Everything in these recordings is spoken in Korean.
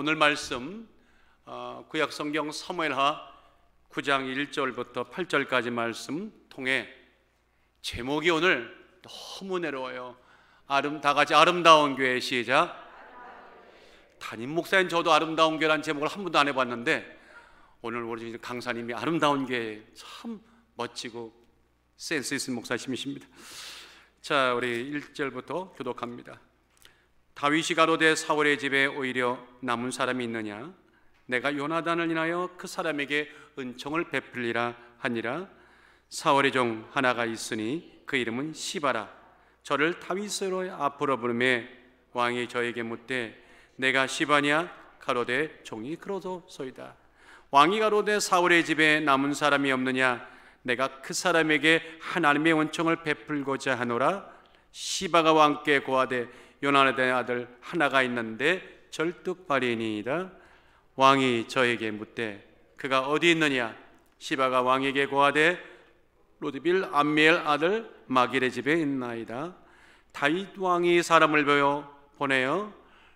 오늘 말씀 구약 성경 사무엘하 9장 1절부터 8절까지 말씀 통해 제목이 오늘 너무 내려와요. 다 같이 아름다운 교회. 시작. 담임 목사인 저도 아름다운 교회라는 제목을 한 번도 안 해봤는데 오늘 우리 강사님이 아름다운 교회 참 멋지고 센스 있는 목사님이십니다. 자, 우리 1절부터 교독합니다. 다윗이 가로되 사울의 집에 오히려 남은 사람이 있느냐? 내가 요나단을 인하여 그 사람에게 은총을 베풀리라 하니라. 사울의 종 하나가 있으니 그 이름은 시바라. 저를 다윗으로 앞으로 부르매 왕이 저에게 묻되 내가 시바냐? 가로되 종이 그러소이다. 왕이 가로되 사울의 집에 남은 사람이 없느냐? 내가 그 사람에게 하나님의 은총을 베풀고자 하노라. 시바가 왕께 고하되 요나단의 아들 하나가 있는데 절뚝발이니이다. 왕이 저에게 묻되 그가 어디 있느냐? 시바가 왕에게 고하되 로드빌 암미엘 아들 마길의 집에 있나이다. 다윗 왕이 사람을 보내어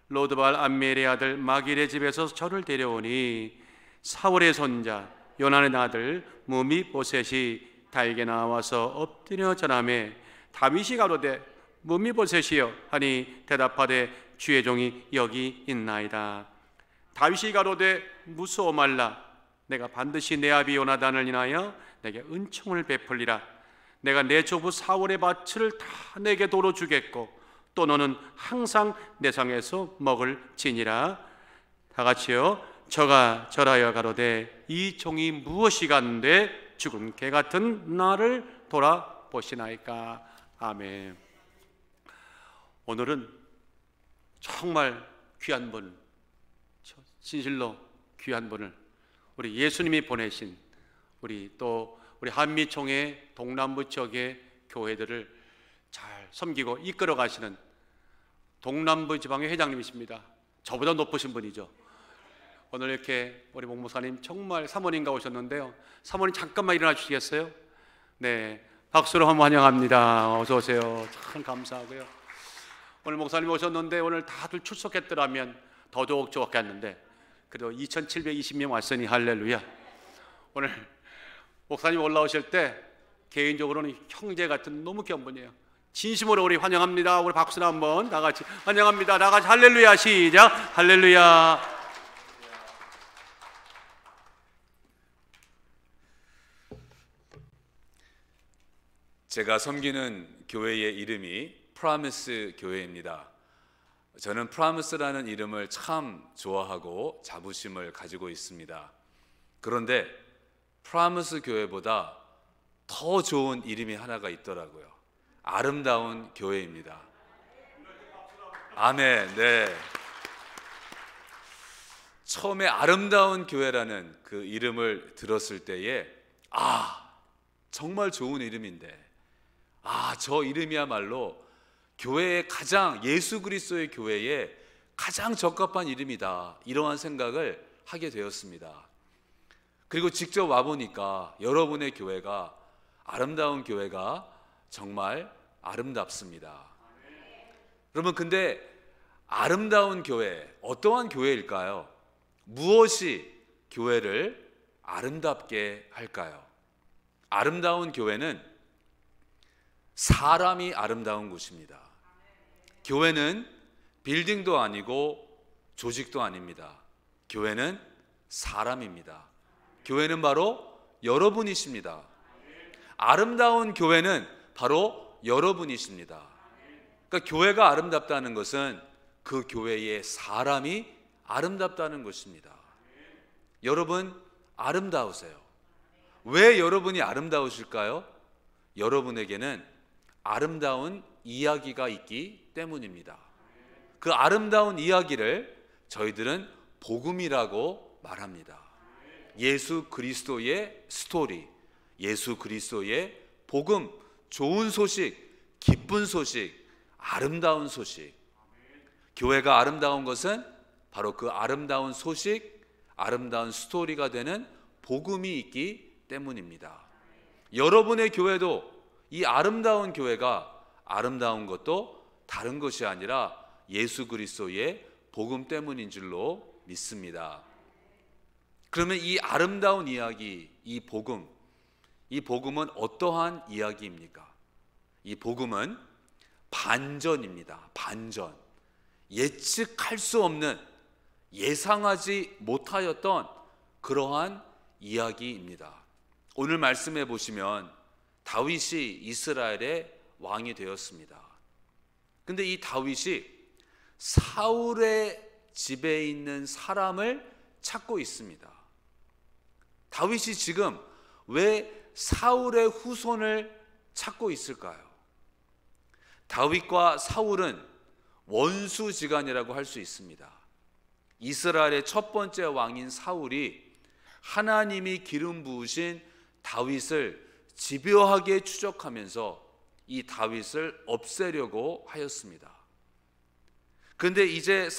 로드발 암미엘의 아들 마길의 집에서 저를 데려오니 사울의 손자 요나단의 아들 무미보셋이 다윗에게 나와서 엎드려 전하매 다윗이 가로되 무미보셋이여 하니 대답하되 주의 종이 여기 있나이다. 다윗이 가로되 무서워 말라. 내가 반드시 내 아비 요나단을 인하여 내게 은총을 베풀리라. 내가 내 조부 사울의 밭을 다 내게 도로 주겠고 또 너는 항상 내 상에서 먹을 지니라. 다 같이요. 저가 절하여 가로되 이 종이 무엇이간데 죽은 개 같은 나를 돌아보시나이까. 아멘. 오늘은 정말 귀한 분, 진실로 귀한 분을 우리 예수님이 보내신 우리 한미총회 동남부 지역의 교회들을 잘 섬기고 이끌어 가시는 동남부 지방의 회장님이십니다. 저보다 높으신 분이죠. 오늘 이렇게 우리 목목사님 정말 사모님과 오셨는데요. 사모님 잠깐만 일어나 주시겠어요? 네, 박수로 한번 환영합니다. 어서 오세요. 참 감사하고요. 오늘 목사님 오셨는데 오늘 다들 출석했더라면 더더욱 좋았겠는데 그래도 2720명 왔으니 할렐루야. 오늘 목사님 올라오실 때 개인적으로는 형제 같은 너무 귀한 분이에요. 진심으로 우리 환영합니다. 우리 박수로 한번 다 같이 환영합니다. 다 같이 할렐루야. 시작. 할렐루야. 제가 섬기는 교회의 이름이 프라미스 교회입니다. 저는 프라미스라는 이름을 참 좋아하고 자부심을 가지고 있습니다. 그런데 프라미스 교회보다 더 좋은 이름이 하나가 있더라고요. 아름다운 교회입니다. 아멘. 네. 처음에 아름다운 교회라는 그 이름을 들었을 때에 정말 좋은 이름인데 저 이름이야말로 교회의 가장 예수 그리스도의 교회에 가장 적합한 이름이다. 이러한 생각을 하게 되었습니다. 그리고 직접 와보니까 여러분의 교회가 아름다운 교회가 정말 아름답습니다. 여러분, 근데 아름다운 교회, 어떠한 교회일까요? 무엇이 교회를 아름답게 할까요? 아름다운 교회는 사람이 아름다운 곳입니다. 교회는 빌딩도 아니고 조직도 아닙니다. 교회는 사람입니다. 교회는 바로 여러분이십니다. 아름다운 교회는 바로 여러분이십니다. 그러니까 교회가 아름답다는 것은 그 교회의 사람이 아름답다는 것입니다. 여러분 아름다우세요. 왜 여러분이 아름다우실까요? 여러분에게는 아름다운 이야기가 있기 때문입니다. 그 아름다운 이야기를 저희들은 복음이라고 말합니다. 예수 그리스도의 스토리, 예수 그리스도의 복음, 좋은 소식, 기쁜 소식, 아름다운 소식. 교회가 아름다운 것은 바로 그 아름다운 소식, 아름다운 스토리가 되는 복음이 있기 때문입니다. 여러분의 교회도 이 아름다운 교회가 아름다운 것도 다른 것이 아니라 예수 그리스도의 복음 때문인 줄로 믿습니다. 그러면 이 아름다운 이야기, 이 복음은 어떠한 이야기입니까? 이 복음은 반전입니다. 반전. 예측할 수 없는, 예상하지 못하였던 그러한 이야기입니다. 오늘 말씀해 보시면 다윗이 이스라엘의 왕이 되었습니다. 근데 이 다윗이 사울의 집에 있는 사람을 찾고 있습니다. 다윗이 지금 왜 사울의 후손을 찾고 있을까요? 다윗과 사울은 원수지간이라고 할 수 있습니다. 이스라엘의 첫 번째 왕인 사울이 하나님이 기름 부으신 다윗을 집요하게 추적하면서 이 다윗을 없애려고 하였습니다. 그런데 이제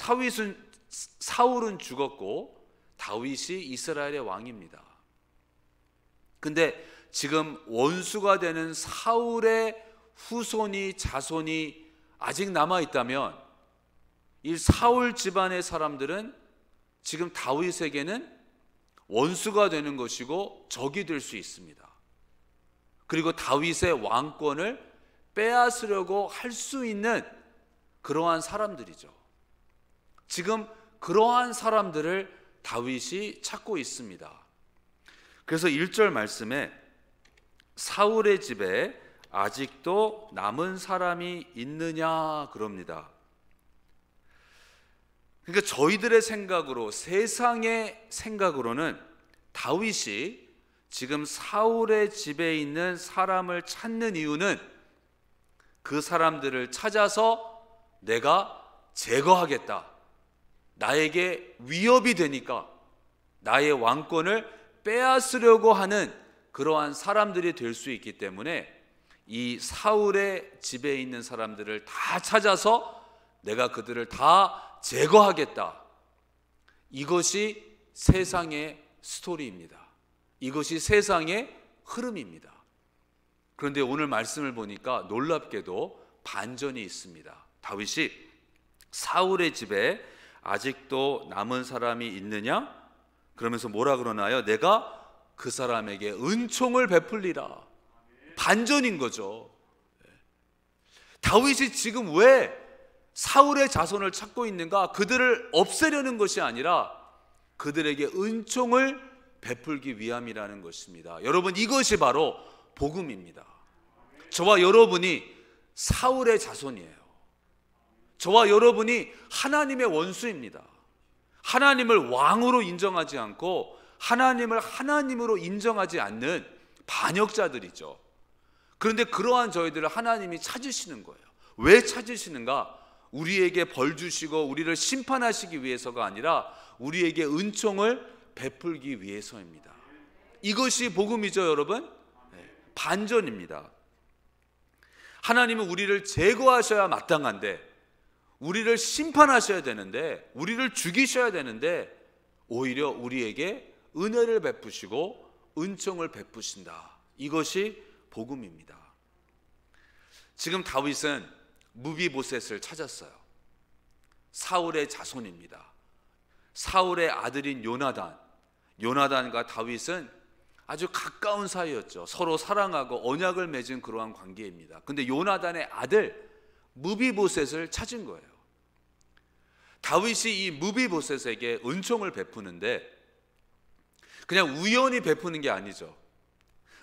사울은 죽었고 다윗이 이스라엘의 왕입니다. 근데 지금 원수가 되는 사울의 후손이, 자손이 아직 남아있다면 이 사울 집안의 사람들은 지금 다윗에게는 원수가 되는 것이고 적이 될 수 있습니다. 그리고 다윗의 왕권을 빼앗으려고 할 수 있는 그러한 사람들이죠. 지금 그러한 사람들을 다윗이 찾고 있습니다. 그래서 1절 말씀에 사울의 집에 아직도 남은 사람이 있느냐 그럽니다. 그러니까 저희들의 생각으로, 세상의 생각으로는 다윗이 지금 사울의 집에 있는 사람을 찾는 이유는 그 사람들을 찾아서 내가 제거하겠다, 나에게 위협이 되니까 나의 왕권을 빼앗으려고 하는 그러한 사람들이 될 수 있기 때문에 이 사울의 집에 있는 사람들을 다 찾아서 내가 그들을 다 제거하겠다. 이것이 세상의 스토리입니다. 이것이 세상의 흐름입니다. 그런데 오늘 말씀을 보니까 놀랍게도 반전이 있습니다. 다윗이 사울의 집에 아직도 남은 사람이 있느냐? 그러면서 뭐라 그러나요? 내가 그 사람에게 은총을 베풀리라. 반전인 거죠. 다윗이 지금 왜 사울의 자손을 찾고 있는가? 그들을 없애려는 것이 아니라 그들에게 은총을 베풀기 위함이라는 것입니다. 여러분, 이것이 바로 복음입니다. 저와 여러분이 사울의 자손이에요. 저와 여러분이 하나님의 원수입니다. 하나님을 왕으로 인정하지 않고 하나님을 하나님으로 인정하지 않는 반역자들이죠. 그런데 그러한 저희들을 하나님이 찾으시는 거예요. 왜 찾으시는가? 우리에게 벌 주시고 우리를 심판하시기 위해서가 아니라 우리에게 은총을 베풀기 위해서입니다. 이것이 복음이죠, 여러분. 반전입니다. 하나님은 우리를 제거하셔야 마땅한데, 우리를 심판하셔야 되는데, 우리를 죽이셔야 되는데 오히려 우리에게 은혜를 베푸시고 은총을 베푸신다. 이것이 복음입니다. 지금 다윗은 무비보셋을 찾았어요. 사울의 자손입니다. 사울의 아들인 요나단과 다윗은 아주 가까운 사이였죠. 서로 사랑하고 언약을 맺은 그러한 관계입니다. 근데 요나단의 아들 무비보셋을 찾은 거예요. 다윗이 이 무비보셋에게 은총을 베푸는데 그냥 우연히 베푸는 게 아니죠.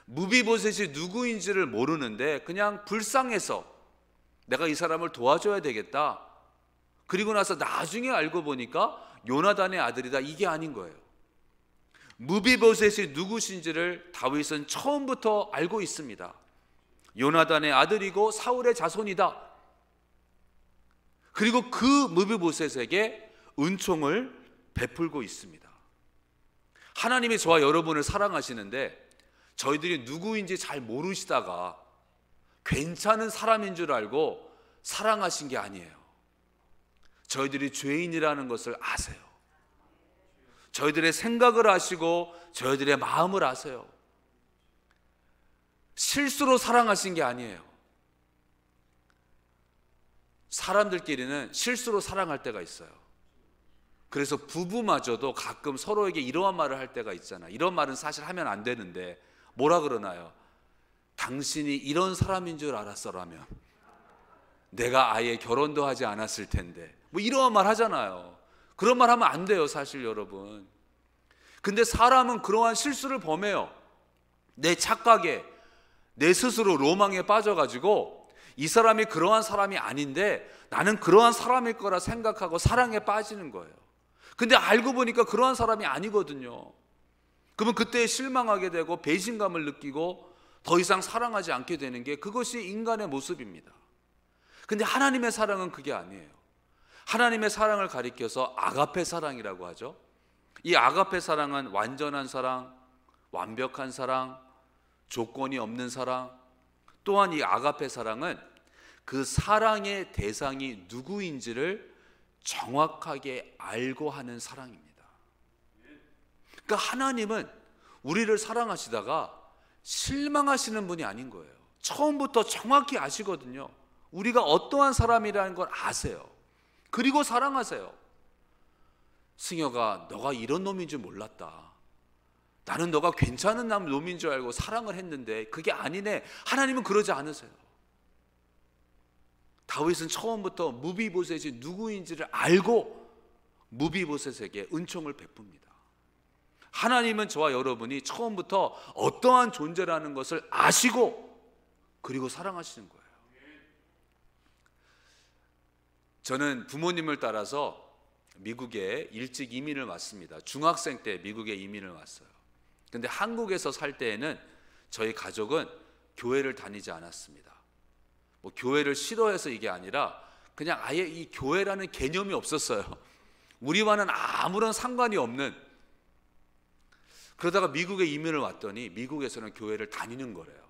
무비보셋이 누구인지를 모르는데 그냥 불쌍해서 내가 이 사람을 도와줘야 되겠다. 그리고 나서 나중에 알고 보니까 요나단의 아들이다. 이게 아닌 거예요. 무비보셋이 누구신지를 다윗은 처음부터 알고 있습니다. 요나단의 아들이고 사울의 자손이다. 그리고 그 무비보셋에게 은총을 베풀고 있습니다. 하나님이 저와 여러분을 사랑하시는데 저희들이 누구인지 잘 모르시다가 괜찮은 사람인 줄 알고 사랑하신 게 아니에요. 저희들이 죄인이라는 것을 아세요. 저희들의 생각을 아시고 저희들의 마음을 아세요. 실수로 사랑하신 게 아니에요. 사람들끼리는 실수로 사랑할 때가 있어요. 그래서 부부마저도 가끔 서로에게 이러한 말을 할 때가 있잖아. 이런 말은 사실 하면 안 되는데 뭐라 그러나요? 당신이 이런 사람인 줄 알았어라면 내가 아예 결혼도 하지 않았을 텐데, 뭐 이러한 말 하잖아요. 그런 말 하면 안 돼요, 사실 여러분. 근데 사람은 그러한 실수를 범해요. 내 착각에, 내 스스로 로망에 빠져가지고 이 사람이 그러한 사람이 아닌데 나는 그러한 사람일 거라 생각하고 사랑에 빠지는 거예요. 근데 알고 보니까 그러한 사람이 아니거든요. 그러면 그때 실망하게 되고 배신감을 느끼고 더 이상 사랑하지 않게 되는 게, 그것이 인간의 모습입니다. 근데 하나님의 사랑은 그게 아니에요. 하나님의 사랑을 가리켜서 아가페 사랑이라고 하죠. 이 아가페 사랑은 완전한 사랑, 완벽한 사랑, 조건이 없는 사랑, 또한 이 아가페 사랑은 그 사랑의 대상이 누구인지를 정확하게 알고 하는 사랑입니다. 그러니까 하나님은 우리를 사랑하시다가 실망하시는 분이 아닌 거예요. 처음부터 정확히 아시거든요. 우리가 어떠한 사람이라는 걸 아세요. 그리고 사랑하세요. 승혁아, 너가 이런 놈인 줄 몰랐다. 나는 너가 괜찮은 놈인 줄 알고 사랑을 했는데 그게 아니네. 하나님은 그러지 않으세요. 다윗은 처음부터 무비보셋이 누구인지를 알고 무비보셋에게 은총을 베풉니다. 하나님은 저와 여러분이 처음부터 어떠한 존재라는 것을 아시고 그리고 사랑하시는 거예요. 저는 부모님을 따라서 미국에 일찍 이민을 왔습니다. 중학생 때 미국에 이민을 왔어요. 근데 한국에서 살 때에는 저희 가족은 교회를 다니지 않았습니다. 뭐 교회를 싫어해서 이게 아니라 그냥 아예 이 교회라는 개념이 없었어요. 우리와는 아무런 상관이 없는. 그러다가 미국에 이민을 왔더니 미국에서는 교회를 다니는 거래요.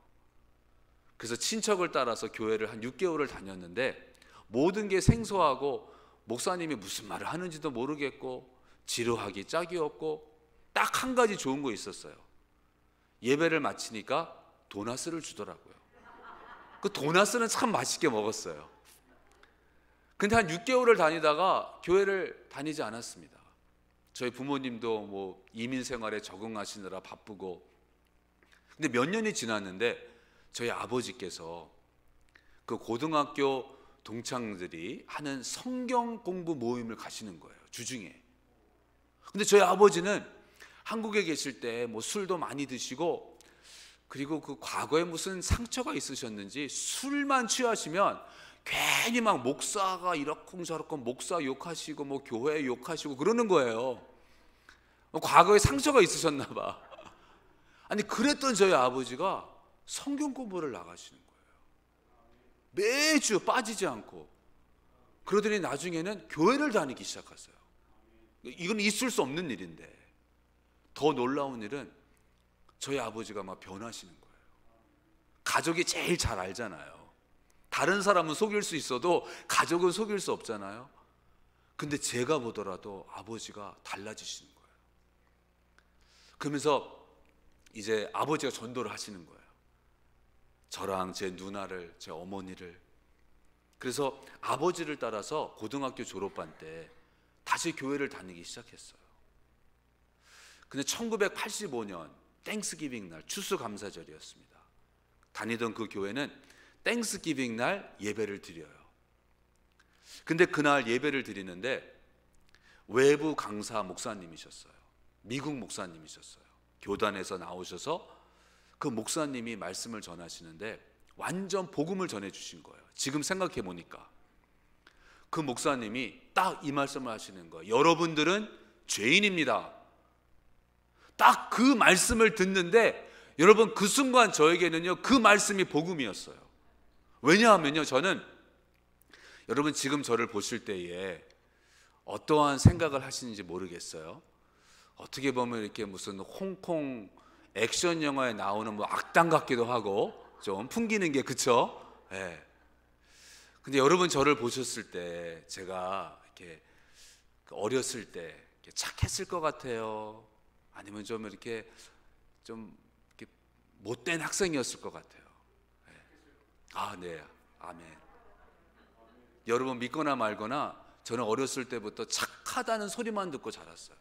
그래서 친척을 따라서 교회를 한 6개월을 다녔는데 모든 게 생소하고 목사님이 무슨 말을 하는지도 모르겠고 지루하기 짝이 없고 딱 한 가지 좋은 거 있었어요. 예배를 마치니까 도나스를 주더라고요. 그 도나스는 참 맛있게 먹었어요. 근데 한 6개월을 다니다가 교회를 다니지 않았습니다. 저희 부모님도 뭐 이민 생활에 적응하시느라 바쁘고. 근데 몇 년이 지났는데 저희 아버지께서 그 고등학교 동창들이 하는 성경 공부 모임을 가시는 거예요, 주중에. 근데 저희 아버지는 한국에 계실 때 뭐 술도 많이 드시고, 그리고 그 과거에 무슨 상처가 있으셨는지 술만 취하시면 괜히 막 목사가 이렇고 저렇고 목사 욕하시고 뭐 교회 욕하시고 그러는 거예요. 과거에 상처가 있으셨나 봐. 아니 그랬던 저희 아버지가 성경 공부를 나가시는 거예요. 매주 빠지지 않고. 그러더니 나중에는 교회를 다니기 시작했어요. 이건 있을 수 없는 일인데, 더 놀라운 일은 저희 아버지가 막 변하시는 거예요. 가족이 제일 잘 알잖아요. 다른 사람은 속일 수 있어도 가족은 속일 수 없잖아요. 근데 제가 보더라도 아버지가 달라지시는 거예요. 그러면서 이제 아버지가 전도를 하시는 거예요. 저랑 제 누나를, 제 어머니를. 그래서 아버지를 따라서 고등학교 졸업반 때 다시 교회를 다니기 시작했어요. 근데 1985년 땡스기빙 날, 추수감사절이었습니다. 다니던 그 교회는 땡스기빙 날 예배를 드려요. 근데 그날 예배를 드리는데 외부 강사 목사님이셨어요. 미국 목사님이셨어요. 교단에서 나오셔서 그 목사님이 말씀을 전하시는데 완전 복음을 전해주신 거예요. 지금 생각해 보니까 그 목사님이 딱 이 말씀을 하시는 거예요. 여러분들은 죄인입니다. 딱 그 말씀을 듣는데 여러분, 그 순간 저에게는요 그 말씀이 복음이었어요. 왜냐하면요, 저는 여러분 지금 저를 보실 때에 어떠한 생각을 하시는지 모르겠어요. 어떻게 보면 이렇게 무슨 홍콩 액션 영화에 나오는 뭐 악당 같기도 하고 좀 풍기는 게, 그쵸? 예. 근데 여러분 저를 보셨을 때 제가 이렇게 어렸을 때 이렇게 착했을 것 같아요? 아니면 좀 이렇게 못된 학생이었을 것 같아요? 예. 아, 네, 아멘. 여러분 믿거나 말거나 저는 어렸을 때부터 착한 착하다는 소리만 듣고 자랐어요.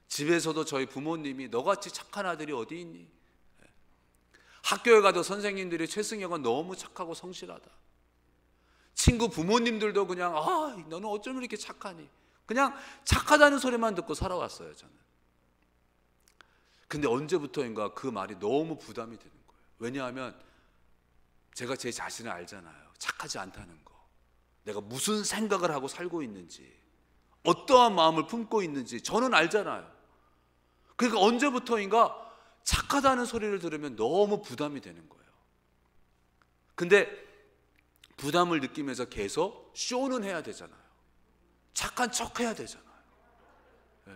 집에서도 저희 부모님이 너같이 착한 아들이 어디 있니? 학교에 가도 선생님들이 최승혁은 너무 착하고 성실하다. 친구 부모님들도 그냥 너는 어쩜 이렇게 착하니? 그냥 착하다는 소리만 듣고 살아왔어요, 저는. 근데 언제부터인가 그 말이 너무 부담이 되는 거예요. 왜냐하면 제가 제 자신을 알잖아요. 착하지 않다는 거. 내가 무슨 생각을 하고 살고 있는지, 어떠한 마음을 품고 있는지 저는 알잖아요. 그러니까 언제부터인가 착하다는 소리를 들으면 너무 부담이 되는 거예요. 근데 부담을 느끼면서 계속 쇼는 해야 되잖아요. 착한 척 해야 되잖아요. 네.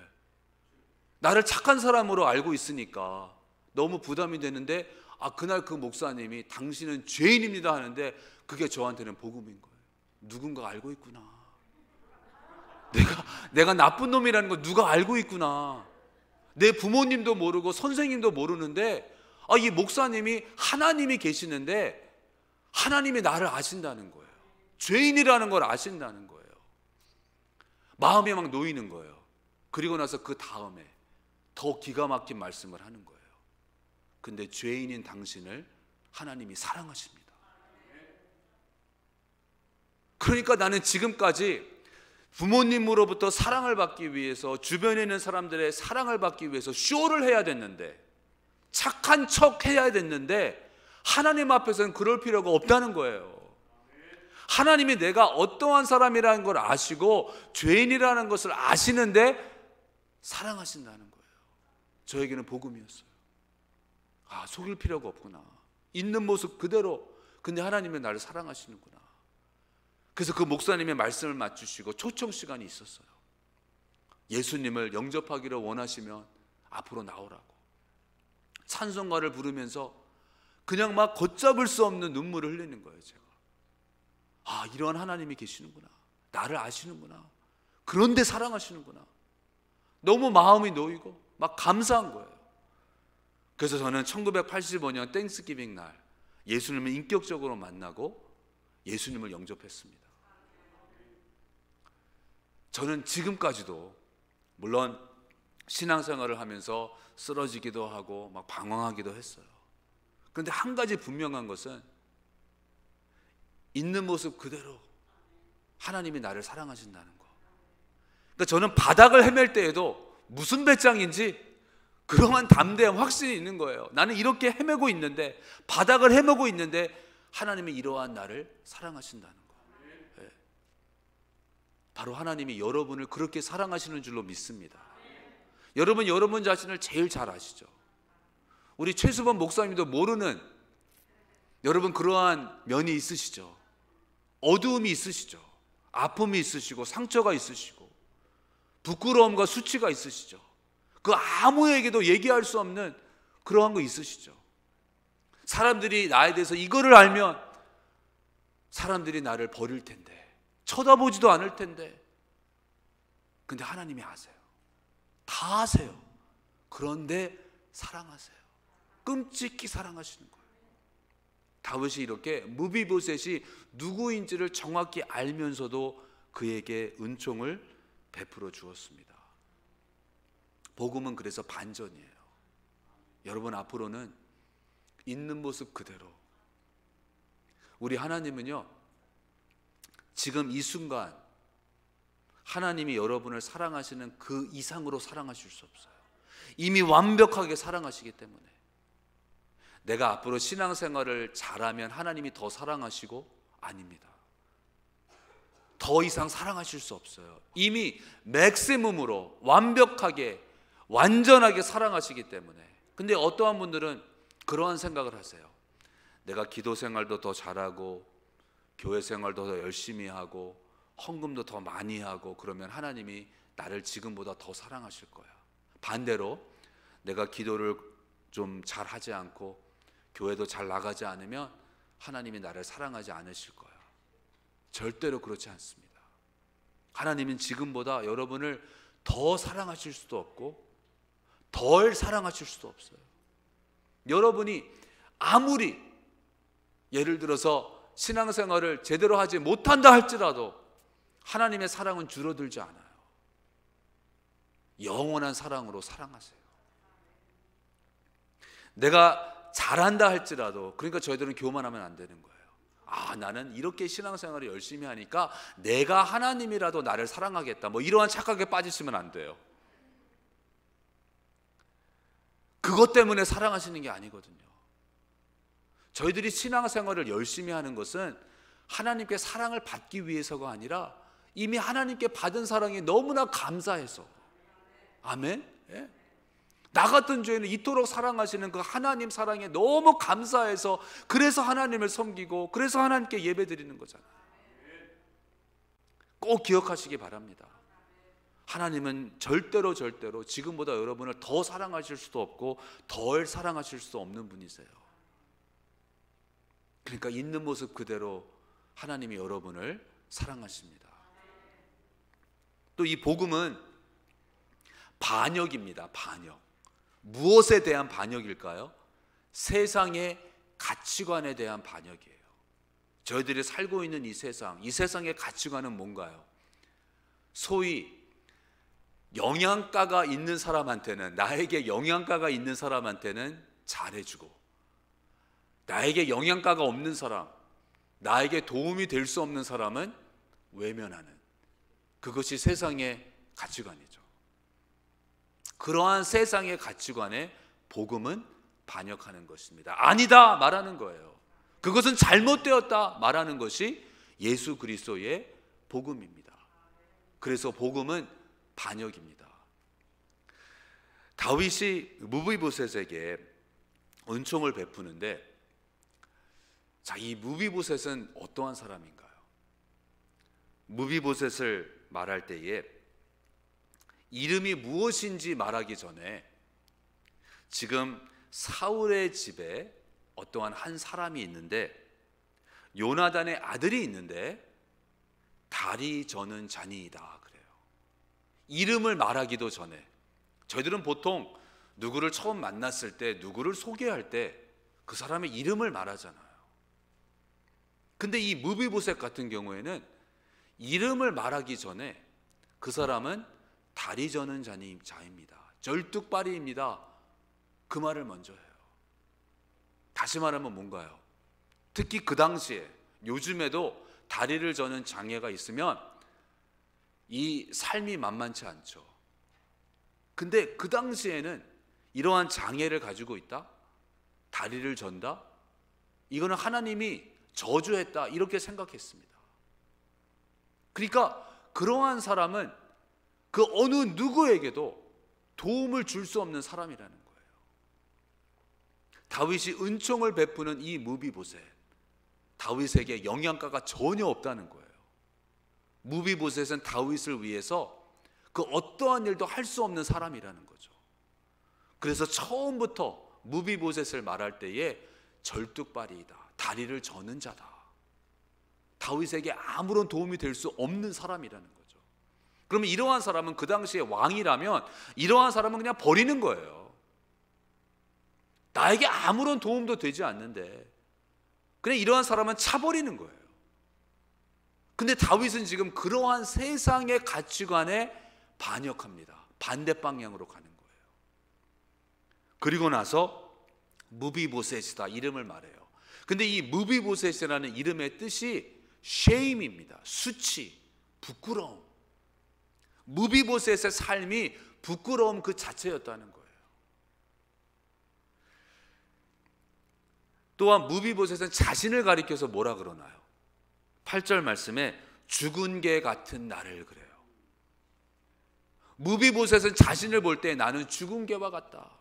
나를 착한 사람으로 알고 있으니까 너무 부담이 되는데 그날 그 목사님이 당신은 죄인입니다 하는데 그게 저한테는 복음인 거예요. 누군가 알고 있구나. 내가 나쁜 놈이라는 거 누가 알고 있구나. 내 부모님도 모르고 선생님도 모르는데 이 목사님이 하나님이 계시는데 하나님이 나를 아신다는 거예요. 죄인이라는 걸 아신다는 거예요. 마음이 막 놓이는 거예요. 그리고 나서 그 다음에 더 기가 막힌 말씀을 하는 거예요. 근데 죄인인 당신을 하나님이 사랑하십니다. 그러니까 나는 지금까지 부모님으로부터 사랑을 받기 위해서, 주변에 있는 사람들의 사랑을 받기 위해서 쇼를 해야 됐는데, 착한 척 해야 됐는데 하나님 앞에서는 그럴 필요가 없다는 거예요. 하나님이 내가 어떠한 사람이라는 걸 아시고 죄인이라는 것을 아시는데 사랑하신다는 거예요. 저에게는 복음이었어요. 속일 필요가 없구나. 있는 모습 그대로. 근데 하나님은 나를 사랑하시는구나. 그래서 그 목사님의 말씀을 맞추시고 초청 시간이 있었어요. 예수님을 영접하기를 원하시면 앞으로 나오라고. 찬송가를 부르면서 그냥 막 걷잡을 수 없는 눈물을 흘리는 거예요. 제가 이런 하나님이 계시는구나. 나를 아시는구나. 그런데 사랑하시는구나. 너무 마음이 놓이고 막 감사한 거예요. 그래서 저는 1985년 땡스기빙 날 예수님을 인격적으로 만나고 예수님을 영접했습니다. 저는 지금까지도 물론 신앙생활을 하면서 쓰러지기도 하고 막 방황하기도 했어요. 그런데 한 가지 분명한 것은 있는 모습 그대로 하나님이 나를 사랑하신다는 거. 그러니까 저는 바닥을 헤맬 때에도 무슨 배짱인지 그러한 담대함, 확신이 있는 거예요. 나는 이렇게 헤매고 있는데, 바닥을 헤매고 있는데 하나님이 이러한 나를 사랑하신다는 거. 네. 바로 하나님이 여러분을 그렇게 사랑하시는 줄로 믿습니다. 여러분 자신을 제일 잘 아시죠. 우리 최수범 목사님도 모르는 여러분 그러한 면이 있으시죠. 어두움이 있으시죠. 아픔이 있으시고 상처가 있으시고 부끄러움과 수치가 있으시죠. 그 아무에게도 얘기할 수 없는 그러한 거 있으시죠. 사람들이 나에 대해서 이거를 알면 사람들이 나를 버릴 텐데, 쳐다보지도 않을 텐데, 근데 하나님이 아세요. 다 아세요. 그런데 사랑하세요. 끔찍히 사랑하시는 거예요. 다윗이 이렇게 무비보셋이 누구인지를 정확히 알면서도 그에게 은총을 베풀어 주었습니다. 복음은 그래서 반전이에요. 여러분 앞으로는 있는 모습 그대로, 우리 하나님은요 지금 이 순간 하나님이 여러분을 사랑하시는 그 이상으로 사랑하실 수 없어요. 이미 완벽하게 사랑하시기 때문에 내가 앞으로 신앙생활을 잘하면 하나님이 더 사랑하시고, 아닙니다. 더 이상 사랑하실 수 없어요. 이미 맥시멈으로 완벽하게 완전하게 사랑하시기 때문에. 근데 어떠한 분들은 그러한 생각을 하세요. 내가 기도 생활도 더 잘하고 교회 생활도 더 열심히 하고 헌금도 더 많이 하고 그러면 하나님이 나를 지금보다 더 사랑하실 거야. 반대로 내가 기도를 좀 잘하지 않고 교회도 잘 나가지 않으면 하나님이 나를 사랑하지 않으실 거야. 절대로 그렇지 않습니다. 하나님은 지금보다 여러분을 더 사랑하실 수도 없고 덜 사랑하실 수도 없어요. 여러분이 아무리 예를 들어서 신앙생활을 제대로 하지 못한다 할지라도 하나님의 사랑은 줄어들지 않아요. 영원한 사랑으로 사랑하세요. 내가 잘한다 할지라도, 그러니까 저희들은 교만하면 안 되는 거예요. 나는 이렇게 신앙생활을 열심히 하니까 내가 하나님이라도 나를 사랑하겠다, 뭐 이러한 착각에 빠지시면 안 돼요. 그것 때문에 사랑하시는 게 아니거든요. 저희들이 신앙생활을 열심히 하는 것은 하나님께 사랑을 받기 위해서가 아니라 이미 하나님께 받은 사랑이 너무나 감사해서. 아멘. 예? 나 같은 죄인을 이토록 사랑하시는 그 하나님 사랑에 너무 감사해서, 그래서 하나님을 섬기고 그래서 하나님께 예배드리는 거잖아요. 꼭 기억하시기 바랍니다. 하나님은 절대로 지금보다 여러분을 더 사랑하실 수도 없고 덜 사랑하실 수도 없는 분이세요. 그러니까 있는 모습 그대로 하나님이 여러분을 사랑하십니다. 또 이 복음은 반역입니다. 반역. 무엇에 대한 반역일까요? 세상의 가치관에 대한 반역이에요. 저희들이 살고 있는 이 세상의 가치관은 뭔가요? 소위 영양가가 있는 사람한테는, 나에게 영양가가 있는 사람한테는 잘해주고, 나에게 영양가가 없는 사람, 나에게 도움이 될 수 없는 사람은 외면하는, 그것이 세상의 가치관이죠. 그러한 세상의 가치관에 복음은 반역하는 것입니다. 아니다 말하는 거예요. 그것은 잘못되었다 말하는 것이 예수 그리스도의 복음입니다. 그래서 복음은 반역입니다. 다윗이 무비보셋에게 은총을 베푸는데, 이 무비보셋은 어떠한 사람인가요? 무비보셋을 말할 때에 이름이 무엇인지 말하기 전에 지금 사울의 집에 어떠한 한 사람이 있는데, 요나단의 아들이 있는데 다리 저는 자니이다 그래요. 이름을 말하기도 전에, 저희들은 보통 누구를 처음 만났을 때, 누구를 소개할 때 그 사람의 이름을 말하잖아요. 근데 이 무비보셋 같은 경우에는 이름을 말하기 전에 그 사람은 다리 저는 자입니다, 절뚝발이입니다, 그 말을 먼저 해요. 다시 말하면 뭔가요? 특히 그 당시에, 요즘에도 다리를 저는 장애가 있으면 이 삶이 만만치 않죠. 근데 그 당시에는 이러한 장애를 가지고 있다, 다리를 전다, 이거는 하나님이 저주했다, 이렇게 생각했습니다. 그러니까 그러한 사람은 그 어느 누구에게도 도움을 줄 수 없는 사람이라는 거예요. 다윗이 은총을 베푸는 이 무비보셋, 다윗에게 영양가가 전혀 없다는 거예요. 무비보셋은 다윗을 위해서 그 어떠한 일도 할 수 없는 사람이라는 거죠. 그래서 처음부터 무비보셋을 말할 때에 절뚝발이이다, 다리를 저는 자다, 다윗에게 아무런 도움이 될 수 없는 사람이라는 거죠. 그러면 이러한 사람은, 그 당시에 왕이라면 이러한 사람은 그냥 버리는 거예요. 나에게 아무런 도움도 되지 않는데 그냥 이러한 사람은 차버리는 거예요. 근데 다윗은 지금 그러한 세상의 가치관에 반역합니다. 반대 방향으로 가는 거예요. 그리고 나서 무비보셋이다, 이름을 말해요. 근데 이 무비보셋이라는 이름의 뜻이 shame입니다. 수치, 부끄러움. 무비보셋의 삶이 부끄러움 그 자체였다는 거예요. 또한 무비보셋은 자신을 가리켜서 뭐라 그러나요? 8절 말씀에 죽은 개 같은 나를 그래요. 무비보셋은 자신을 볼 때 나는 죽은 개와 같다,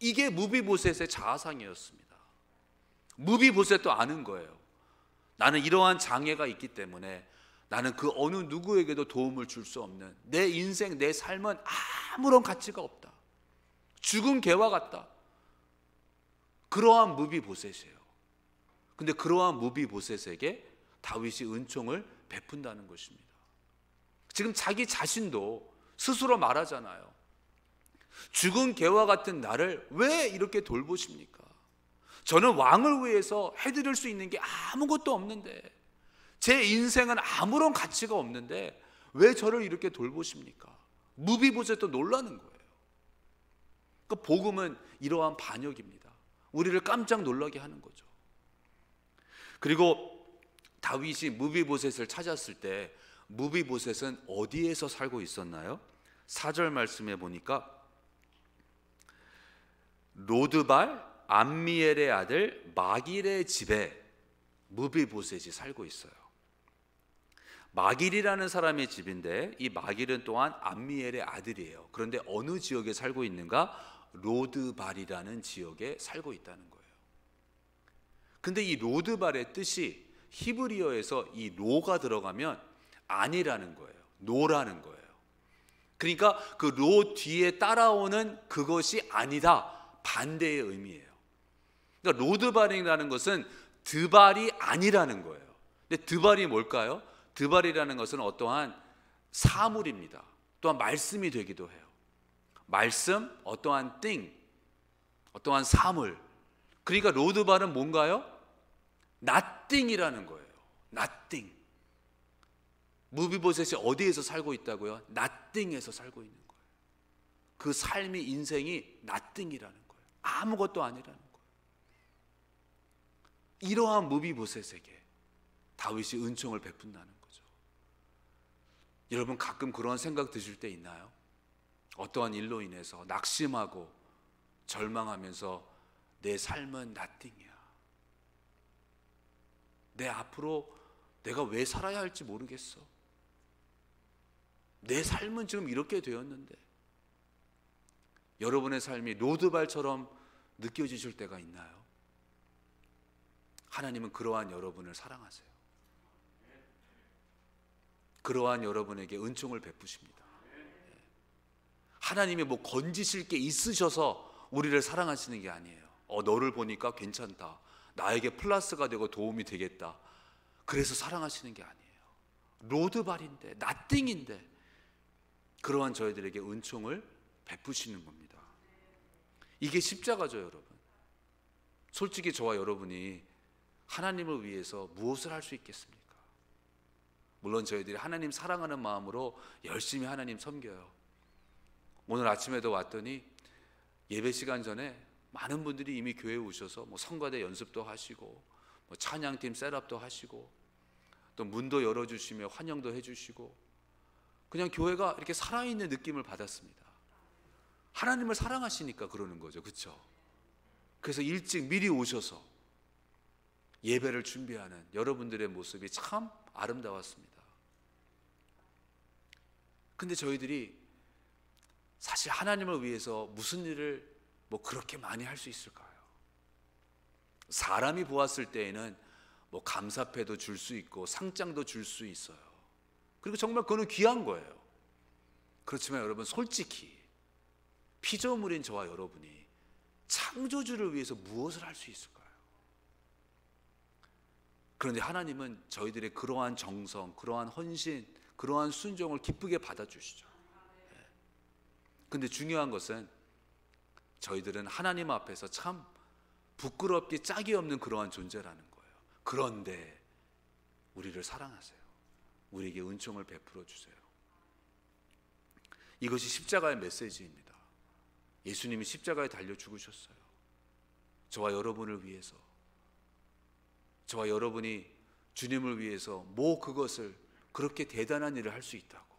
이게 무비보셋의 자아상이었습니다. 무비보셋도 아는 거예요. 나는 이러한 장애가 있기 때문에 나는 그 어느 누구에게도 도움을 줄 수 없는, 내 인생, 내 삶은 아무런 가치가 없다, 죽은 개와 같다, 그러한 무비보셋이에요. 근데 그러한 무비보셋에게 다윗이 은총을 베푼다는 것입니다. 지금 자기 자신도 스스로 말하잖아요. 죽은 개와 같은 나를 왜 이렇게 돌보십니까? 저는 왕을 위해서 해드릴 수 있는 게 아무것도 없는데, 제 인생은 아무런 가치가 없는데 왜 저를 이렇게 돌보십니까? 무비보셋도 놀라는 거예요. 그러니까 복음은 이러한 반역입니다. 우리를 깜짝 놀라게 하는 거죠. 그리고 다윗이 무비보셋을 찾았을 때 무비보셋은 어디에서 살고 있었나요? 4절 말씀에 보니까 로드발 암미엘의 아들 마길의 집에 무비보셋이 살고 있어요. 마길이라는 사람의 집인데 이 마길은 또한 암미엘의 아들이에요. 그런데 어느 지역에 살고 있는가? 로드발이라는 지역에 살고 있다는 거예요. 근데 이 로드발의 뜻이 히브리어에서 이 로가 들어가면 아니라는 거예요. 노라는 거예요. 그러니까 그 로 뒤에 따라오는 그것이 아니다, 반대의 의미예요. 그러니까 로드발이라는 것은 드발이 아니라는 거예요. 근데 드발이 뭘까요? 드발이라는 것은 어떠한 사물입니다. 또한 말씀이 되기도 해요. 말씀, 어떠한 thing, 어떠한 사물. 그러니까 로드발은 뭔가요? nothing이라는 거예요. nothing. 무비보셋이 어디에서 살고 있다고요? nothing에서 살고 있는 거예요. 그 삶이, 인생이 nothing이라는 거예요. 아무것도 아니라는 거예요. 이러한 무비보셋에게 다윗이 은총을 베푼다는 거죠. 여러분 가끔 그런 생각 드실 때 있나요? 어떠한 일로 인해서 낙심하고 절망하면서 내 삶은 nothing이야. 내 앞으로 내가 왜 살아야 할지 모르겠어. 내 삶은 지금 이렇게 되었는데. 여러분의 삶이 로드발처럼 느껴지실 때가 있나요? 하나님은 그러한 여러분을 사랑하세요. 그러한 여러분에게 은총을 베푸십니다. 하나님이 뭐 건지실 게 있으셔서 우리를 사랑하시는 게 아니에요. 너를 보니까 괜찮다, 나에게 플러스가 되고 도움이 되겠다, 그래서 사랑하시는 게 아니에요. 로드발인데, 나띵인데 그러한 저희들에게 은총을 베푸시는 겁니다. 이게 십자가죠, 여러분. 솔직히 저와 여러분이 하나님을 위해서 무엇을 할 수 있겠습니까? 물론 저희들이 하나님 사랑하는 마음으로 열심히 하나님 섬겨요. 오늘 아침에도 왔더니 예배 시간 전에 많은 분들이 이미 교회에 오셔서 뭐 성가대 연습도 하시고 뭐 찬양팀 셋업도 하시고 또 문도 열어주시며 환영도 해주시고 그냥 교회가 이렇게 살아있는 느낌을 받았습니다. 하나님을 사랑하시니까 그러는 거죠, 그렇죠? 그래서 일찍 미리 오셔서 예배를 준비하는 여러분들의 모습이 참 아름다웠습니다. 근데 저희들이 사실 하나님을 위해서 무슨 일을 뭐 그렇게 많이 할 수 있을까요? 사람이 보았을 때에는 뭐 감사패도 줄 수 있고 상장도 줄 수 있어요. 그리고 정말 그거는 귀한 거예요. 그렇지만 여러분 솔직히 피조물인 저와 여러분이 창조주를 위해서 무엇을 할 수 있을까요? 그런데 하나님은 저희들의 그러한 정성, 그러한 헌신, 그러한 순종을 기쁘게 받아주시죠. 근데 중요한 것은 저희들은 하나님 앞에서 참 부끄럽게 짝이 없는 그러한 존재라는 거예요. 그런데 우리를 사랑하세요. 우리에게 은총을 베풀어 주세요. 이것이 십자가의 메시지입니다. 예수님이 십자가에 달려 죽으셨어요. 저와 여러분을 위해서. 저와 여러분이 주님을 위해서 뭐 그것을 그렇게 대단한 일을 할 수 있다고.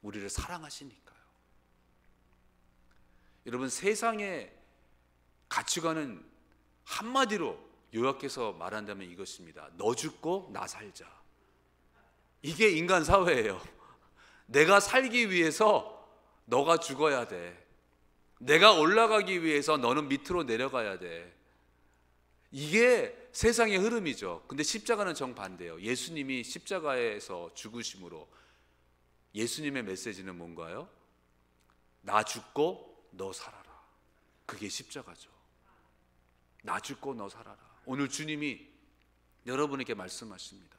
우리를 사랑하시니까요. 여러분 세상의 가치관은 한마디로 요약해서 말한다면 이것입니다. 너 죽고 나 살자. 이게 인간 사회예요. 내가 살기 위해서 너가 죽어야 돼. 내가 올라가기 위해서 너는 밑으로 내려가야 돼. 이게 세상의 흐름이죠. 근데 십자가는 정반대예요. 예수님이 십자가에서 죽으심으로 예수님의 메시지는 뭔가요? 나 죽고 너 살아라. 그게 십자가죠. 나 죽고 너 살아라. 오늘 주님이 여러분에게 말씀하십니다.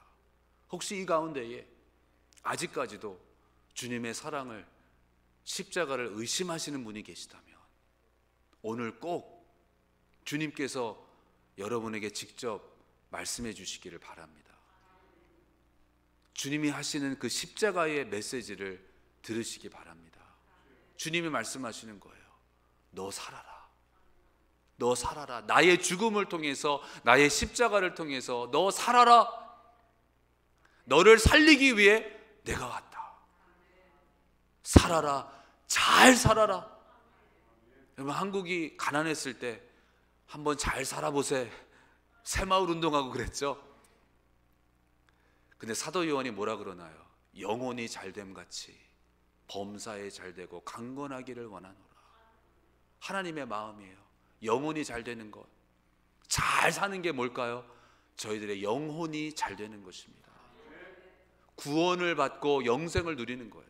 혹시 이 가운데에 아직까지도 주님의 사랑을, 십자가를 의심하시는 분이 계시다면 오늘 꼭 주님께서 여러분에게 직접 말씀해 주시기를 바랍니다. 주님이 하시는 그 십자가의 메시지를 들으시기 바랍니다. 주님이 말씀하시는 거예요. 너 살아라. 너 살아라. 나의 죽음을 통해서, 나의 십자가를 통해서 너 살아라. 너를 살리기 위해 내가 왔다. 살아라. 잘 살아라. 여러분, 한국이 가난했을 때 한번 잘 살아보세. 새마을 운동하고 그랬죠. 근데 사도 요한이 뭐라 그러나요? 영혼이 잘됨 같이 범사에 잘되고 강건하기를 원하노라. 하나님의 마음이에요. 영혼이 잘되는 것. 잘 사는 게 뭘까요? 저희들의 영혼이 잘되는 것입니다. 구원을 받고 영생을 누리는 거예요.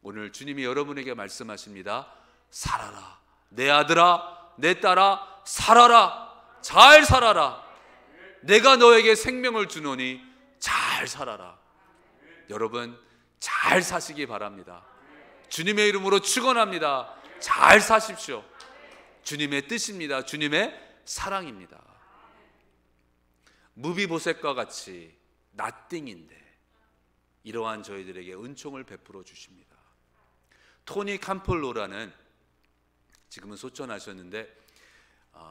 오늘 주님이 여러분에게 말씀하십니다. 살아라. 내 아들아, 내 딸아, 살아라. 잘 살아라. 내가 너에게 생명을 주노니 잘 살아라. 여러분, 잘 사시기 바랍니다. 주님의 이름으로 축원합니다. 잘 사십시오. 주님의 뜻입니다. 주님의 사랑입니다. 무비보셋과 같이 나띵인데 이러한 저희들에게 은총을 베풀어 주십니다. 토니 캄폴로라는, 지금은 소천하셨는데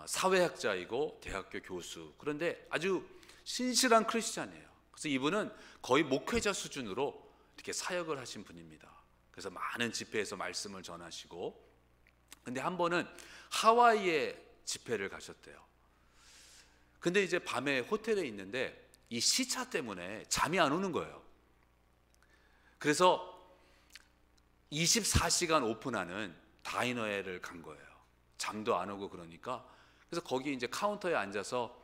사회학자이고 대학교 교수, 그런데 아주 신실한 크리스찬이에요. 그래서 이분은 거의 목회자 수준으로 이렇게 사역을 하신 분입니다. 그래서 많은 집회에서 말씀을 전하시고, 근데 한 번은 하와이에 집회를 가셨대요. 근데 이제 밤에 호텔에 있는데 이 시차 때문에 잠이 안 오는 거예요. 그래서 24시간 오픈하는 다이너를 간 거예요. 잠도 안 오고 그러니까. 그래서 거기 이제 카운터에 앉아서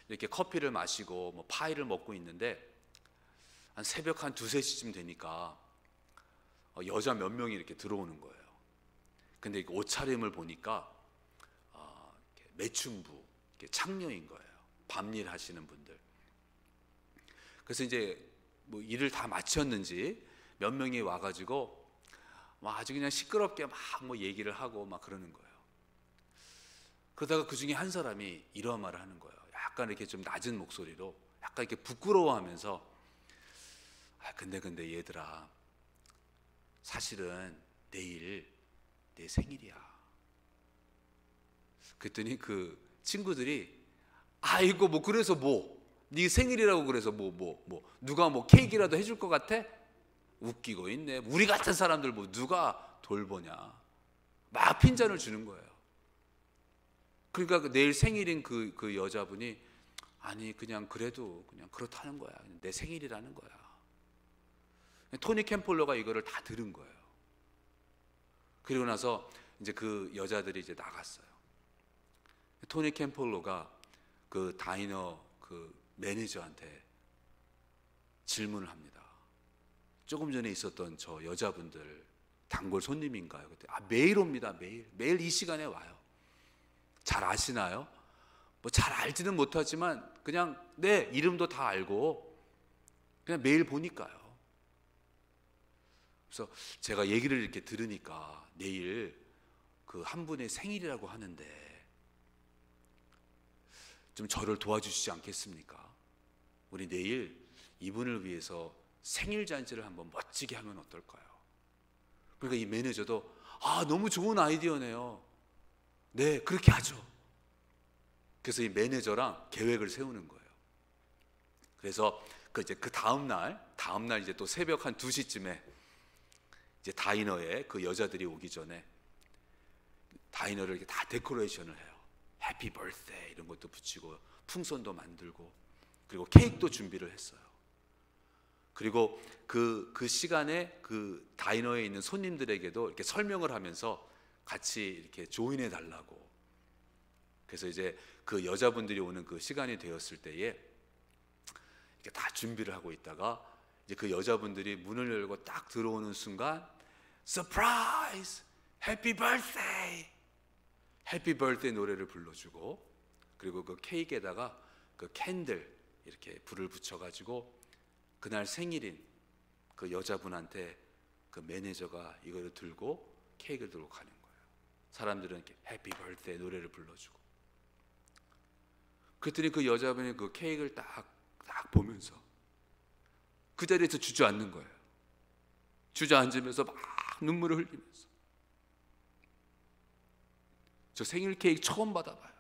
이렇게 커피를 마시고 뭐 파이를 먹고 있는데 한 새벽 한 2, 3시쯤 되니까 여자 몇 명이 이렇게 들어오는 거예요. 근데 옷차림을 보니까 매춘부, 창녀인 거예요. 밤일 하시는 분들. 그래서 이제 뭐 일을 다 마쳤는지 몇 명이 와가지고 막 아주 그냥 시끄럽게 막 뭐 얘기를 하고 막 그러는 거예요. 그러다가 그 중에 한 사람이 이런 말을 하는 거예요. 약간 이렇게 좀 낮은 목소리로, 약간 이렇게 부끄러워하면서, 근데 얘들아, 사실은 내일 내 생일이야. 그랬더니 그 친구들이, 아이고 뭐 그래서 뭐, 네 생일이라고 그래서 뭐 누가 뭐 케이크라도 해줄 것 같아? 웃기고 있네. 우리 같은 사람들 뭐 누가 돌보냐. 막 핀잔을 주는 거예요. 그러니까 내일 생일인 그 여자분이, 아니 그냥 그래도 그냥 그렇다는 거야. 내 생일이라는 거야. 토니 캠폴러가 이거를 다 들은 거예요. 그리고 나서 이제 그 여자들이 이제 나갔어요. 토니 캠폴러가 그 다이너 그 매니저한테 질문을 합니다. 조금 전에 있었던 저 여자분들 단골 손님인가요? 그때 매일 옵니다. 매일 이 시간에 와요. 잘 아시나요? 뭐 잘 알지는 못하지만 그냥 네 이름도 다 알고 그냥 매일 보니까요. 그래서 제가 얘기를 이렇게 들으니까 내일 그 한 분의 생일이라고 하는데 좀 저를 도와주시지 않겠습니까? 우리 내일 이분을 위해서 생일 잔치를 한번 멋지게 하면 어떨까요? 그러니까 이 매니저도 너무 좋은 아이디어네요. 네, 그렇게 하죠. 그래서 이 매니저랑 계획을 세우는 거예요. 그래서 그 다음 날 이제 또 새벽 한 2시쯤에 이제 다이너에 그 여자들이 오기 전에 다이너를 이렇게 다 데코레이션을 해요. 해피 버스데이 이런 것도 붙이고 풍선도 만들고 그리고 케이크도 준비를 했어요. 그리고 그 시간에 그 다이너에 있는 손님들에게도 이렇게 설명을 하면서 같이 이렇게 조인해 달라고. 그래서 이제 그 여자분들이 오는 그 시간이 되었을 때에 이렇게 다 준비를 하고 있다가 이제 그 여자분들이 문을 열고 딱 들어오는 순간 서프라이즈! 해피 버스데이! 해피 버스데이 노래를 불러주고 그리고 그 케이크에다가 그 캔들 이렇게 불을 붙여가지고 그날 생일인 그 여자분한테 그 매니저가 이거를 들고 케이크를 들고 가는 거예요. 사람들은 이렇게 해피 버스데이 노래를 불러주고 그랬더니 그 여자분이 그 케이크를 딱 보면서 그 자리에서 주저앉는 거예요. 주저앉으면서 막 눈물을 흘리면서 저 생일 케이크 처음 받아봐요.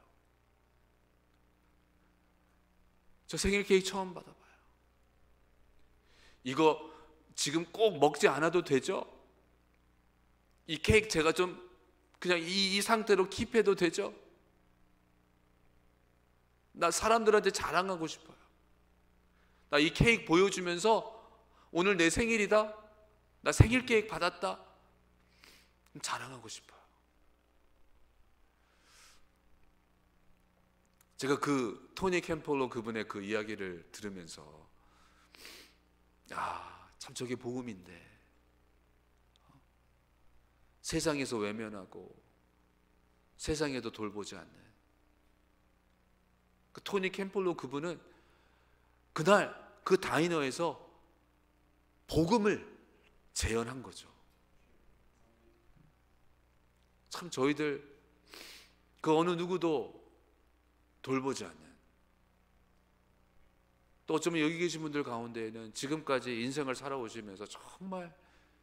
저 생일 케이크 처음 받아봐요. 이거 지금 꼭 먹지 않아도 되죠? 이 케이크 제가 좀 그냥 이 상태로 킵해도 되죠? 나 사람들한테 자랑하고 싶어요. 나 이 케이크 보여주면서 오늘 내 생일이다, 나 생일 케이크 받았다, 자랑하고 싶어요. 제가 그 토니 캠폴로 그분의 그 이야기를 들으면서 참 저게 복음인데, 세상에서 외면하고 세상에도 돌보지 않는 그 토니 캠폴로 그분은 그날 그 다이너에서 복음을 재현한 거죠. 참 저희들 그 어느 누구도 돌보지 않는, 또 어쩌면 여기 계신 분들 가운데에는 지금까지 인생을 살아오시면서 정말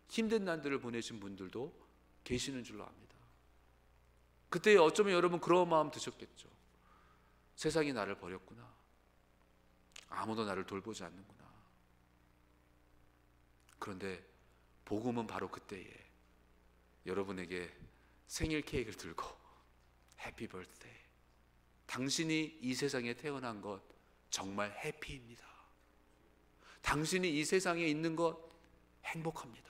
힘든 날들을 보내신 분들도 계시는 줄로 압니다. 그때 어쩌면 여러분 그런 마음 드셨겠죠. 세상이 나를 버렸구나, 아무도 나를 돌보지 않는구나. 그런데 복음은 바로 그때에 여러분에게 생일 케이크를 들고 해피 버스데이, 당신이 이 세상에 태어난 것 정말 해피입니다. 당신이 이 세상에 있는 것 행복합니다.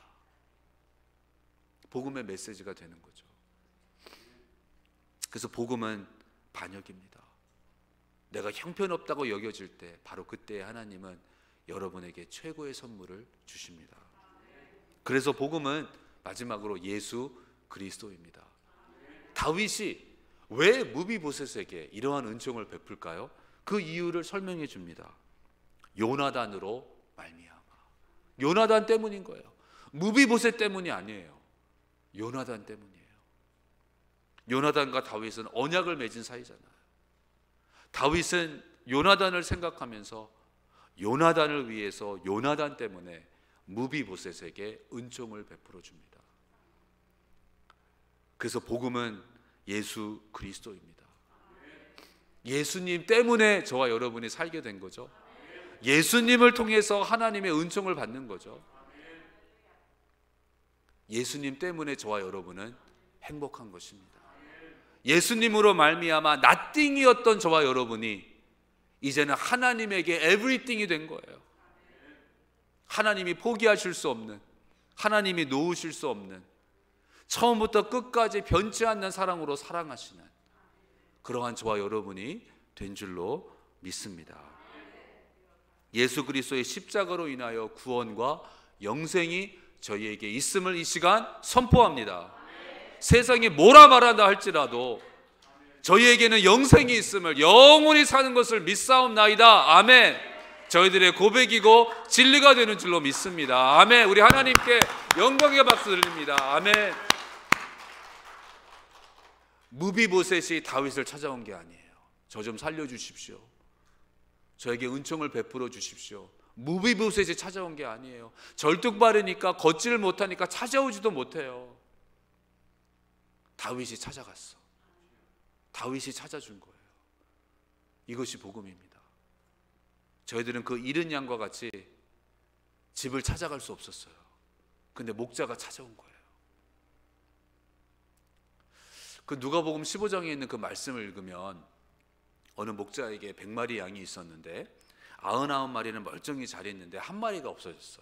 복음의 메시지가 되는 거죠. 그래서 복음은 반역입니다. 내가 형편없다고 여겨질 때 바로 그때 하나님은 여러분에게 최고의 선물을 주십니다. 그래서 복음은 마지막으로 예수 그리스도입니다. 다윗이 왜 무비보셋에게 이러한 은총을 베풀까요? 그 이유를 설명해 줍니다. 요나단으로 말미암아. 요나단 때문인 거예요. 무비보셋 때문이 아니에요. 요나단 때문이에요. 요나단과 다윗은 언약을 맺은 사이잖아요. 다윗은 요나단을 생각하면서 요나단을 위해서 요나단 때문에 무비보셋에게 은총을 베풀어 줍니다. 그래서 복음은 예수 그리스도입니다. 예수님 때문에 저와 여러분이 살게 된 거죠. 예수님을 통해서 하나님의 은총을 받는 거죠. 예수님 때문에 저와 여러분은 행복한 것입니다. 예수님으로 말미암아 nothing이었던 저와 여러분이 이제는 하나님에게 everything이 된 거예요. 하나님이 포기하실 수 없는, 하나님이 놓으실 수 없는, 처음부터 끝까지 변치 않는 사랑으로 사랑하시는 그러한 저와 여러분이 된 줄로 믿습니다. 예수 그리스도의 십자가로 인하여 구원과 영생이 저희에게 있음을 이 시간 선포합니다. 세상이 뭐라 말한다 할지라도 저희에게는 영생이 있음을, 영원히 사는 것을 믿사옵나이다. 아멘. 저희들의 고백이고 진리가 되는 줄로 믿습니다. 아멘. 우리 하나님께 영광의 박수 드립니다. 아멘. 무비보셋이 다윗을 찾아온 게 아니에요. 저 좀 살려주십시오, 저에게 은총을 베풀어 주십시오. 무비보셋이 찾아온 게 아니에요. 절뚝발이니까 걷지를 못하니까 찾아오지도 못해요. 다윗이 찾아갔어. 다윗이 찾아준 거예요. 이것이 복음입니다. 저희들은 그 잃은 양과 같이 집을 찾아갈 수 없었어요. 근데 목자가 찾아온 거예요. 그 누가복음 15장에 있는 그 말씀을 읽으면 어느 목자에게 100마리 양이 있었는데 99마리는 멀쩡히 잘 있는데 한 마리가 없어졌어.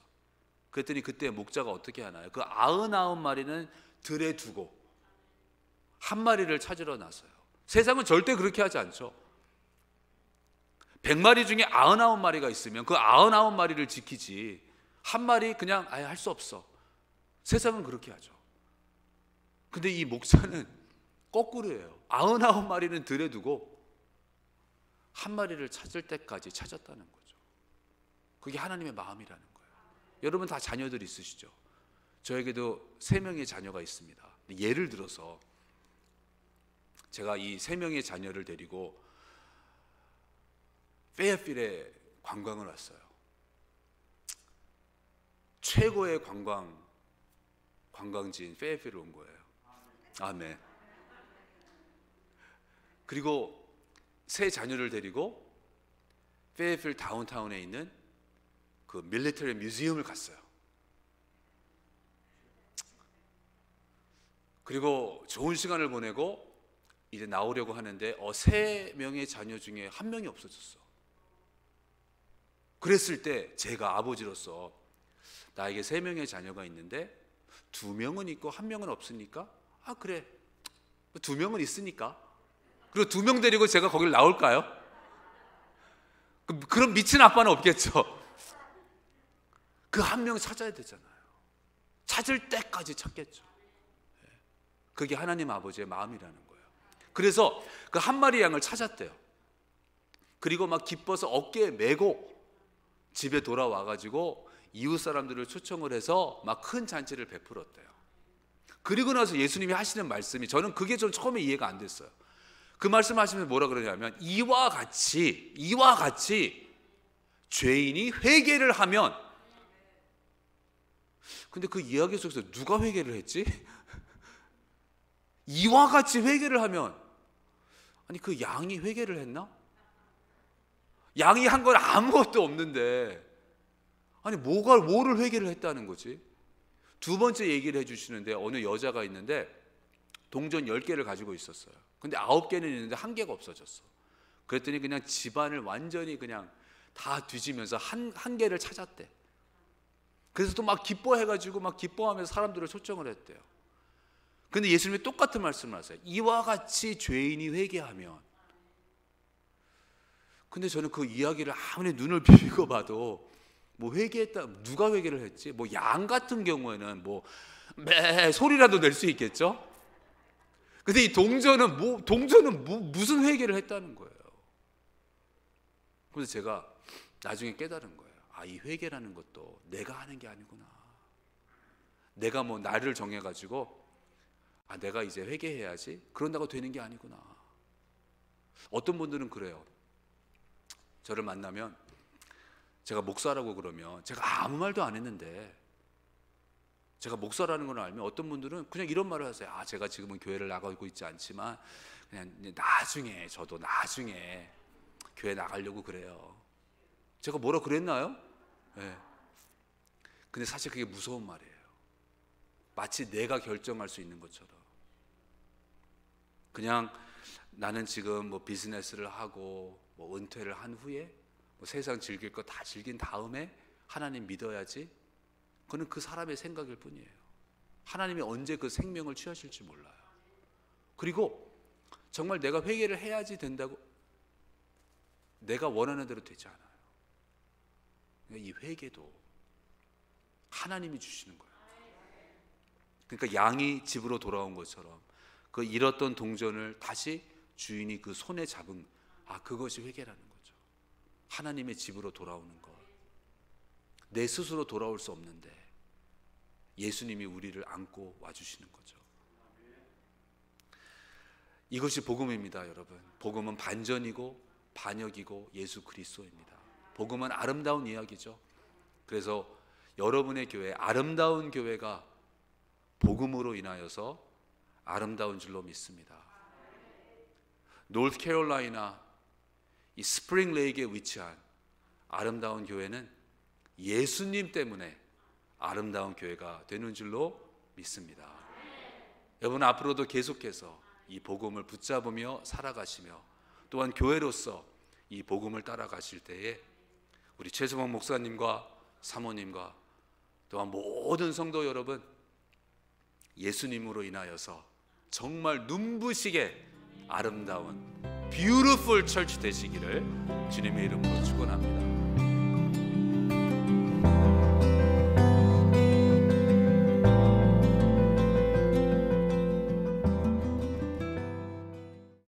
그랬더니 그때 목자가 어떻게 하나요? 그 99마리는 들에 두고 한 마리를 찾으러 나서요. 세상은 절대 그렇게 하지 않죠. 100마리 중에 99마리가 있으면 그 99마리를 지키지, 한 마리 그냥 아예 할 수 없어. 세상은 그렇게 하죠. 근데 이 목자는 거꾸로예요. 99마리는 들에 두고 한 마리를 찾을 때까지 찾았다는 거죠. 그게 하나님의 마음이라는 거예요. 여러분 다 자녀들 있으시죠? 저에게도 3명의 자녀가 있습니다. 예를 들어서 제가 이 3명의 자녀를 데리고 페어필에 관광을 왔어요. 최고의 관광 관광지인 페이필로 온 거예요. 아멘. 그리고 세 자녀를 데리고 페이필 다운타운에 있는 그 밀리터리 뮤지엄을 갔어요. 그리고 좋은 시간을 보내고 이제 나오려고 하는데 세 명의 자녀 중에 한 명이 없어졌어. 그랬을 때 제가 아버지로서 나에게 3명의 자녀가 있는데 2명은 있고 1명은 없으니까 그래 2명은 있으니까 그리고 2명 데리고 제가 거길 나올까요? 그럼 미친 아빠는 없겠죠. 그 1명 찾아야 되잖아요. 찾을 때까지 찾겠죠. 그게 하나님 아버지의 마음이라는 거예요. 그래서 그 한 마리 양을 찾았대요. 그리고 막 기뻐서 어깨에 메고 집에 돌아와가지고 이웃 사람들을 초청을 해서 막 큰 잔치를 베풀었대요. 그리고 나서 예수님이 하시는 말씀이 저는 그게 좀 처음에 이해가 안 됐어요. 그 말씀 하시면서 뭐라 그러냐면 이와 같이 죄인이 회개를 하면, 근데 그 이야기 속에서 누가 회개를 했지? 이와 같이 회개를 하면, 아니 그 양이 회개를 했나? 양이 한 건 아무것도 없는데 아니 뭐를 회개를 했다는 거지? 두 번째 얘기를 해주시는데 어느 여자가 있는데 동전 10개를 가지고 있었어요. 근데 9개는 있는데 1개가 없어졌어. 그랬더니 그냥 집안을 완전히 그냥 다 뒤지면서 한 개를 찾았대. 그래서 또 막 기뻐해가지고 막 기뻐하면서 사람들을 초청을 했대요. 근데 예수님이 똑같은 말씀을 하세요. 이와 같이 죄인이 회개하면. 근데 저는 그 이야기를 아무리 눈을 비비고 봐도 뭐 회개했다, 누가 회개를 했지? 뭐 양 같은 경우에는 뭐 매 소리라도 낼 수 있겠죠? 근데 이 동전은 무슨 회개를 했다는 거예요. 그래서 제가 나중에 깨달은 거예요. 이 회개라는 것도 내가 하는 게 아니구나. 내가 뭐 날을 정해가지고 내가 이제 회개해야지 그런다고 되는 게 아니구나. 어떤 분들은 그래요. 저를 만나면 제가 목사라고 그러면 제가 아무 말도 안 했는데 제가 목사라는 걸 알면 어떤 분들은 그냥 이런 말을 하세요. 제가 지금은 교회를 나가고 있지 않지만 그냥 나중에 저도 나중에 교회 나가려고 그래요. 제가 뭐라 그랬나요? 네. 근데 사실 그게 무서운 말이에요. 마치 내가 결정할 수 있는 것처럼. 그냥 나는 지금 뭐 비즈니스를 하고 뭐 은퇴를 한 후에 뭐 세상 즐길 거 다 즐긴 다음에 하나님 믿어야지. 그건 그 사람의 생각일 뿐이에요. 하나님이 언제 그 생명을 취하실지 몰라요. 그리고 정말 내가 회개를 해야지 된다고 내가 원하는 대로 되지 않아요. 이 회개도 하나님이 주시는 거예요. 그러니까 양이 집으로 돌아온 것처럼 그 잃었던 동전을 다시 주인이 그 손에 잡은 그것이 회개라는 거죠. 하나님의 집으로 돌아오는 것. 내 스스로 돌아올 수 없는데 예수님이 우리를 안고 와주시는 거죠. 이것이 복음입니다, 여러분. 복음은 반전이고 반역이고 예수 그리스도입니다. 복음은 아름다운 이야기죠. 그래서 여러분의 교회, 아름다운 교회가 복음으로 인하여서 아름다운 줄로 믿습니다. 노스캐롤라이나 이 스프링 레이크에 위치한 아름다운 교회는 예수님 때문에 아름다운 교회가 되는 줄로 믿습니다. 여러분 앞으로도 계속해서 이 복음을 붙잡으며 살아가시며 또한 교회로서 이 복음을 따라가실 때에 우리 최수봉 목사님과 사모님과 또한 모든 성도 여러분 예수님으로 인하여서 정말 눈부시게 아름다운 beautiful church 되시기를 주님의 이름으로 축원합니다.